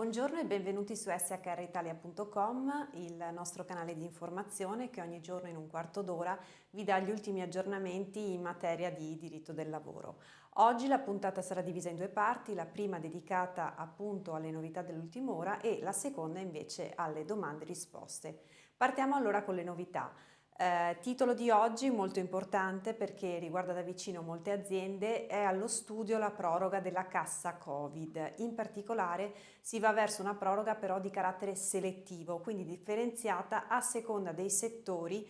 Buongiorno e benvenuti su shritalia.com, il nostro canale di informazione che ogni giorno in un quarto d'ora vi dà gli ultimi aggiornamenti in materia di diritto del lavoro. Oggi la puntata sarà divisa in due parti, la prima dedicata appunto alle novità dell'ultima ora e la seconda invece alle domande e risposte. Partiamo allora con le novità. Titolo di oggi molto importante perché riguarda da vicino molte aziende, è allo studio la proroga della cassa Covid. In particolare si va verso una proroga però di carattere selettivo, quindi differenziata a seconda dei settori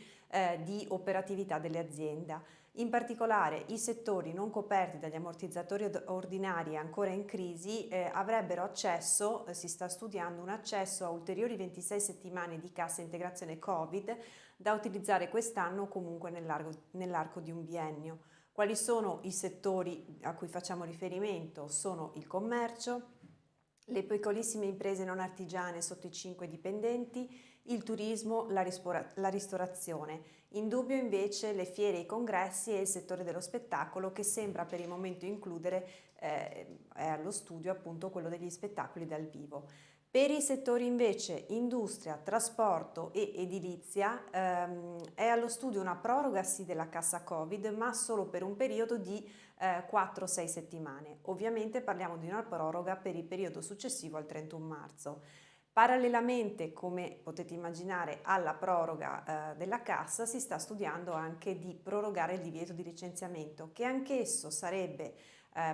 di operatività delle aziende. In particolare i settori non coperti dagli ammortizzatori ordinari ancora in crisi avrebbero accesso, si sta studiando un accesso a ulteriori 26 settimane di cassa integrazione Covid da utilizzare quest'anno o comunque nell'arco di un biennio. Quali sono i settori a cui facciamo riferimento? Sono il commercio, le piccolissime imprese non artigiane sotto i 5 dipendenti, il turismo, la ristorazione. In dubbio invece le fiere, i congressi e il settore dello spettacolo che sembra per il momento includere, è allo studio appunto quello degli spettacoli dal vivo. Per i settori invece industria, trasporto e edilizia è allo studio una proroga sì della cassa Covid ma solo per un periodo di 4-6 settimane. Ovviamente parliamo di una proroga per il periodo successivo al 31 marzo. Parallelamente, come potete immaginare, alla proroga della cassa si sta studiando anche di prorogare il divieto di licenziamento, che anch'esso sarebbe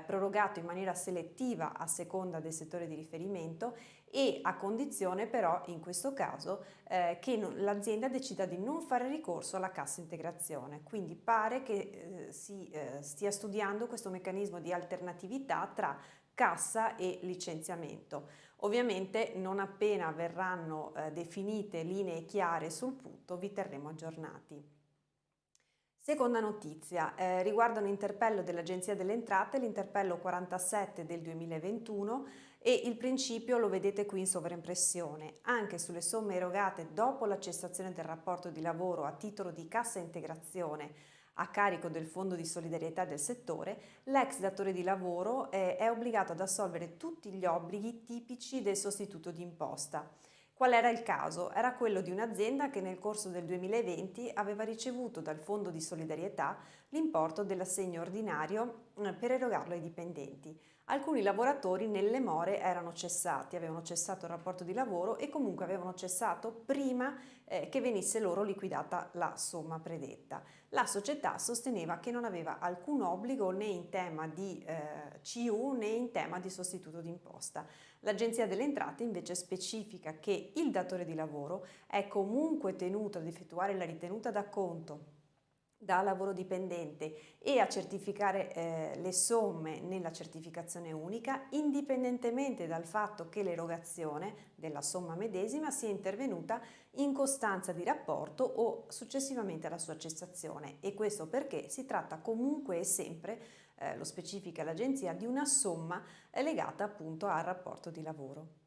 prorogato in maniera selettiva a seconda del settore di riferimento e a condizione però in questo caso che l'azienda decida di non fare ricorso alla cassa integrazione. Quindi pare che si stia studiando questo meccanismo di alternatività tra cassa e licenziamento. Ovviamente non appena verranno definite linee chiare sul punto vi terremo aggiornati. Seconda notizia, riguarda un interpello dell'Agenzia delle Entrate, l'interpello 47 del 2021 e il principio lo vedete qui in sovraimpressione. Anche sulle somme erogate dopo la cessazione del rapporto di lavoro a titolo di cassa integrazione a carico del Fondo di solidarietà del settore, l'ex datore di lavoro è obbligato ad assolvere tutti gli obblighi tipici del sostituto d'imposta. Qual era il caso? Era quello di un'azienda che nel corso del 2020 aveva ricevuto dal Fondo di solidarietà l'importo dell'assegno ordinario per erogarlo ai dipendenti. Alcuni lavoratori nelle more erano cessati, avevano cessato il rapporto di lavoro e comunque avevano cessato prima che venisse loro liquidata la somma predetta. La società sosteneva che non aveva alcun obbligo né in tema di CU né in tema di sostituto d'imposta. L'Agenzia delle Entrate invece specifica che il datore di lavoro è comunque tenuto ad effettuare la ritenuta d'acconto da lavoro dipendente e a certificare le somme nella certificazione unica, indipendentemente dal fatto che l'erogazione della somma medesima sia intervenuta in costanza di rapporto o successivamente alla sua cessazione, e questo perché si tratta comunque e sempre, lo specifica l'agenzia, di una somma legata appunto al rapporto di lavoro.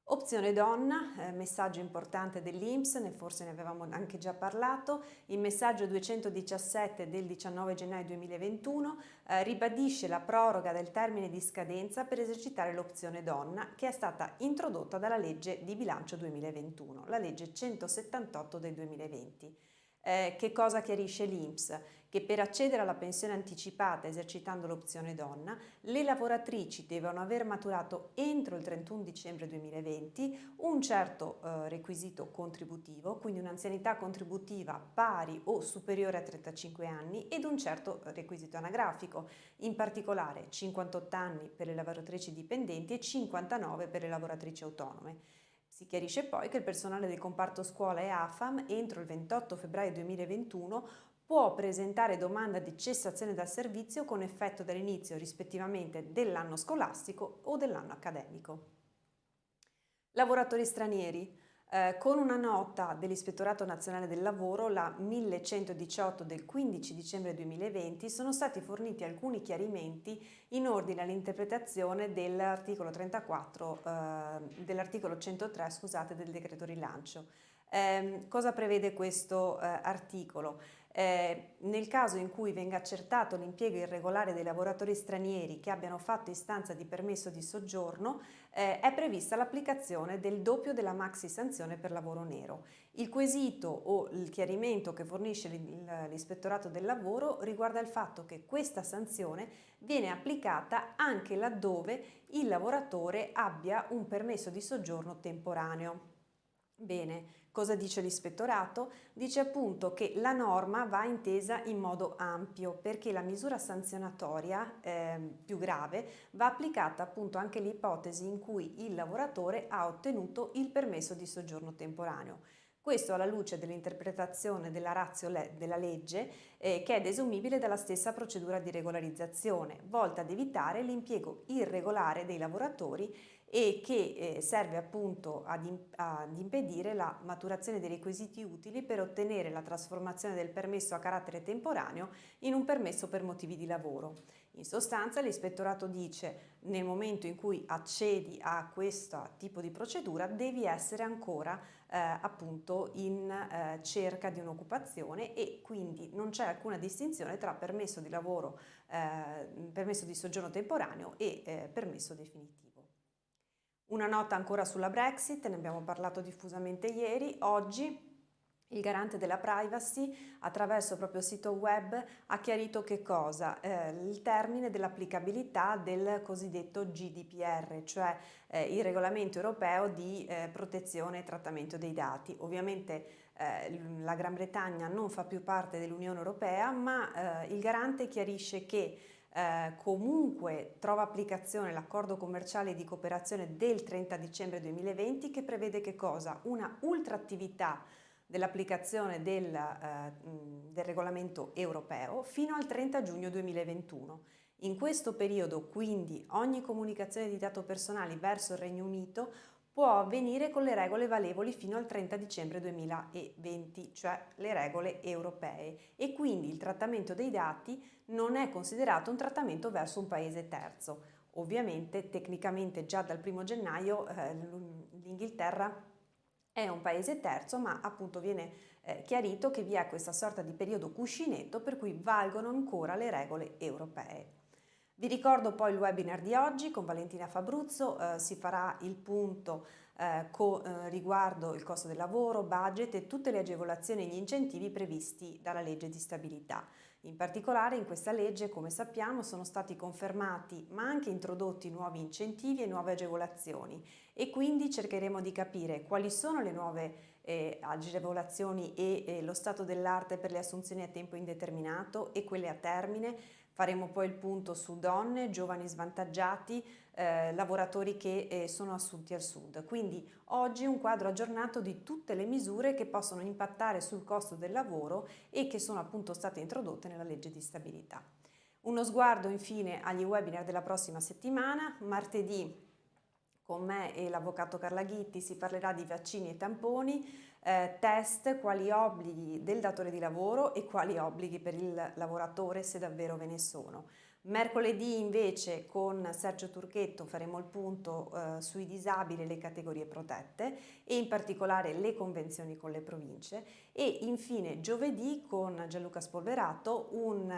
Opzione donna, messaggio importante dell'INPS, forse ne avevamo anche già parlato, il messaggio 217 del 19 gennaio 2021 ribadisce la proroga del termine di scadenza per esercitare l'opzione donna che è stata introdotta dalla legge di bilancio 2021, la legge 178 del 2020. Che cosa chiarisce l'INPS? Che per accedere alla pensione anticipata esercitando l'opzione donna, le lavoratrici devono aver maturato entro il 31 dicembre 2020 un certo requisito contributivo, quindi un'anzianità contributiva pari o superiore a 35 anni ed un certo requisito anagrafico, in particolare 58 anni per le lavoratrici dipendenti e 59 per le lavoratrici autonome. Si chiarisce poi che il personale del comparto scuola e AFAM entro il 28 febbraio 2021 può presentare domanda di cessazione dal servizio con effetto dall'inizio rispettivamente dell'anno scolastico o dell'anno accademico. Lavoratori stranieri. Con una nota dell'Ispettorato Nazionale del Lavoro, la 1118 del 15 dicembre 2020, sono stati forniti alcuni chiarimenti in ordine all'interpretazione dell'articolo 34, dell'articolo 103, scusate, del decreto rilancio. Cosa prevede questo articolo? Nel caso in cui venga accertato l'impiego irregolare dei lavoratori stranieri che abbiano fatto istanza di permesso di soggiorno, è prevista l'applicazione del doppio della maxi sanzione per lavoro nero. Il quesito o il chiarimento che fornisce l'Ispettorato del Lavoro riguarda il fatto che questa sanzione viene applicata anche laddove il lavoratore abbia un permesso di soggiorno temporaneo. Bene, cosa dice l'Ispettorato? Dice appunto che la norma va intesa in modo ampio perché la misura sanzionatoria più grave va applicata appunto anche alle ipotesi in cui il lavoratore ha ottenuto il permesso di soggiorno temporaneo. Questo alla luce dell'interpretazione della ratio della legge che è desumibile dalla stessa procedura di regolarizzazione, volta ad evitare l'impiego irregolare dei lavoratori e che serve appunto ad impedire la maturazione dei requisiti utili per ottenere la trasformazione del permesso a carattere temporaneo in un permesso per motivi di lavoro. In sostanza l'Ispettorato dice: nel momento in cui accedi a questo tipo di procedura devi essere ancora appunto in cerca di un'occupazione e quindi non c'è alcuna distinzione tra permesso di lavoro, permesso di soggiorno temporaneo e permesso definitivo. Una nota ancora sulla Brexit, ne abbiamo parlato diffusamente ieri. Oggi il garante della privacy attraverso il proprio sito web ha chiarito che cosa? Il termine dell'applicabilità del cosiddetto GDPR, cioè il regolamento europeo di protezione e trattamento dei dati. Ovviamente la Gran Bretagna non fa più parte dell'Unione Europea, ma il garante chiarisce che comunque trova applicazione l'accordo commerciale di cooperazione del 30 dicembre 2020 che prevede che cosa? Una ultraattività dell'applicazione del regolamento europeo fino al 30 giugno 2021. In questo periodo quindi ogni comunicazione di dati personali verso il Regno Unito può avvenire con le regole valevoli fino al 30 dicembre 2020, cioè le regole europee, e quindi il trattamento dei dati non è considerato un trattamento verso un paese terzo. Ovviamente tecnicamente già dal 1 gennaio l'Inghilterra è un paese terzo, ma appunto viene chiarito che vi è questa sorta di periodo cuscinetto per cui valgono ancora le regole europee. Vi ricordo poi il webinar di oggi con Valentina Fabruzzo, si farà il punto riguardo il costo del lavoro, budget e tutte le agevolazioni e gli incentivi previsti dalla legge di stabilità. In particolare in questa legge, come sappiamo, sono stati confermati ma anche introdotti nuovi incentivi e nuove agevolazioni e quindi cercheremo di capire quali sono le nuove agevolazioni e lo stato dell'arte per le assunzioni a tempo indeterminato e quelle a termine. Faremo poi il punto su donne, giovani svantaggiati, lavoratori che sono assunti al sud. Quindi oggi un quadro aggiornato di tutte le misure che possono impattare sul costo del lavoro e che sono appunto state introdotte nella legge di stabilità. Uno sguardo infine agli webinar della prossima settimana. Martedì con me e l'avvocato Carla Ghitti si parlerà di vaccini e tamponi, test, quali obblighi del datore di lavoro e quali obblighi per il lavoratore se davvero ve ne sono. Mercoledì invece con Sergio Turchetto faremo il punto sui disabili e le categorie protette e in particolare le convenzioni con le province e infine giovedì con Gianluca Spolverato un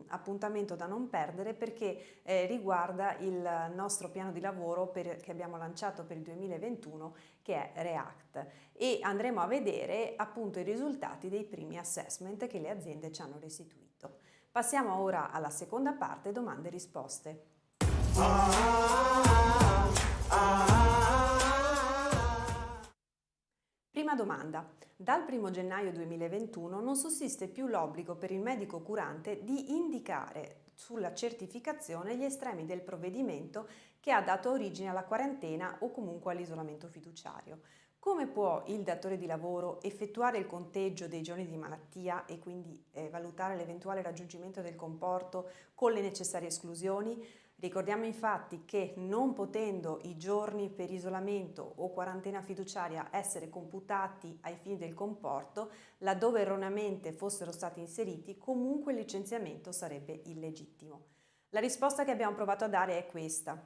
appuntamento da non perdere perché riguarda il nostro piano di lavoro che abbiamo lanciato per il 2021 che è React e andremo a vedere appunto i risultati dei primi assessment che le aziende ci hanno restituito. Passiamo ora alla seconda parte, domande e risposte. Prima domanda. Dal 1 gennaio 2021 non sussiste più l'obbligo per il medico curante di indicare sulla certificazione gli estremi del provvedimento che ha dato origine alla quarantena o comunque all'isolamento fiduciario. Come può il datore di lavoro effettuare il conteggio dei giorni di malattia e quindi valutare l'eventuale raggiungimento del comporto con le necessarie esclusioni? Ricordiamo infatti che non potendo i giorni per isolamento o quarantena fiduciaria essere computati ai fini del comporto, laddove erroneamente fossero stati inseriti, comunque il licenziamento sarebbe illegittimo. La risposta che abbiamo provato a dare è questa.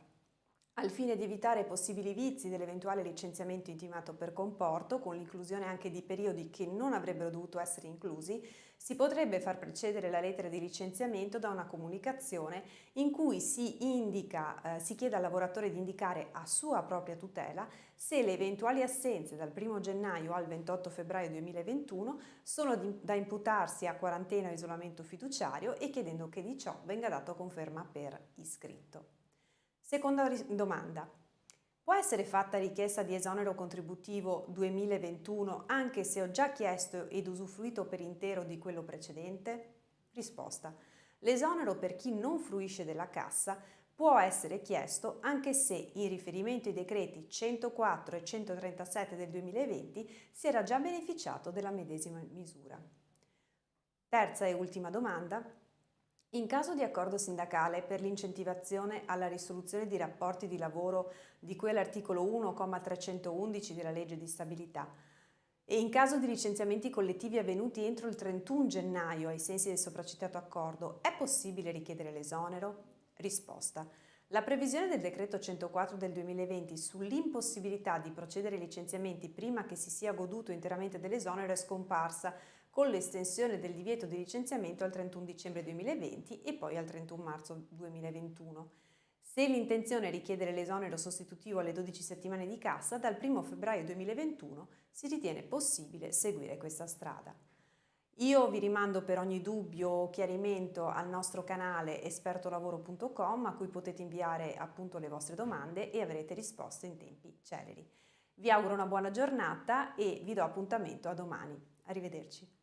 Al fine di evitare possibili vizi dell'eventuale licenziamento intimato per comporto, con l'inclusione anche di periodi che non avrebbero dovuto essere inclusi, si potrebbe far precedere la lettera di licenziamento da una comunicazione in cui si chiede al lavoratore di indicare a sua propria tutela se le eventuali assenze dal 1 gennaio al 28 febbraio 2021 sono da imputarsi a quarantena o isolamento fiduciario e chiedendo che di ciò venga dato conferma per iscritto. Seconda domanda. Può essere fatta richiesta di esonero contributivo 2021 anche se ho già chiesto ed usufruito per intero di quello precedente? Risposta. L'esonero per chi non fruisce della cassa può essere chiesto anche se, in riferimento ai decreti 104 e 137 del 2020, si era già beneficiato della medesima misura. Terza e ultima domanda. In caso di accordo sindacale per l'incentivazione alla risoluzione di rapporti di lavoro di cui all'articolo 1,311 della legge di stabilità e in caso di licenziamenti collettivi avvenuti entro il 31 gennaio ai sensi del sopracitato accordo, è possibile richiedere l'esonero? Risposta. La previsione del decreto 104 del 2020 sull'impossibilità di procedere ai licenziamenti prima che si sia goduto interamente dell'esonero è scomparsa con l'estensione del divieto di licenziamento al 31 dicembre 2020 e poi al 31 marzo 2021. Se l'intenzione è richiedere l'esonero sostitutivo alle 12 settimane di cassa, dal 1 febbraio 2021 si ritiene possibile seguire questa strada. Io vi rimando per ogni dubbio o chiarimento al nostro canale espertolavoro.com a cui potete inviare appunto le vostre domande e avrete risposte in tempi celeri. Vi auguro una buona giornata e vi do appuntamento a domani. Arrivederci.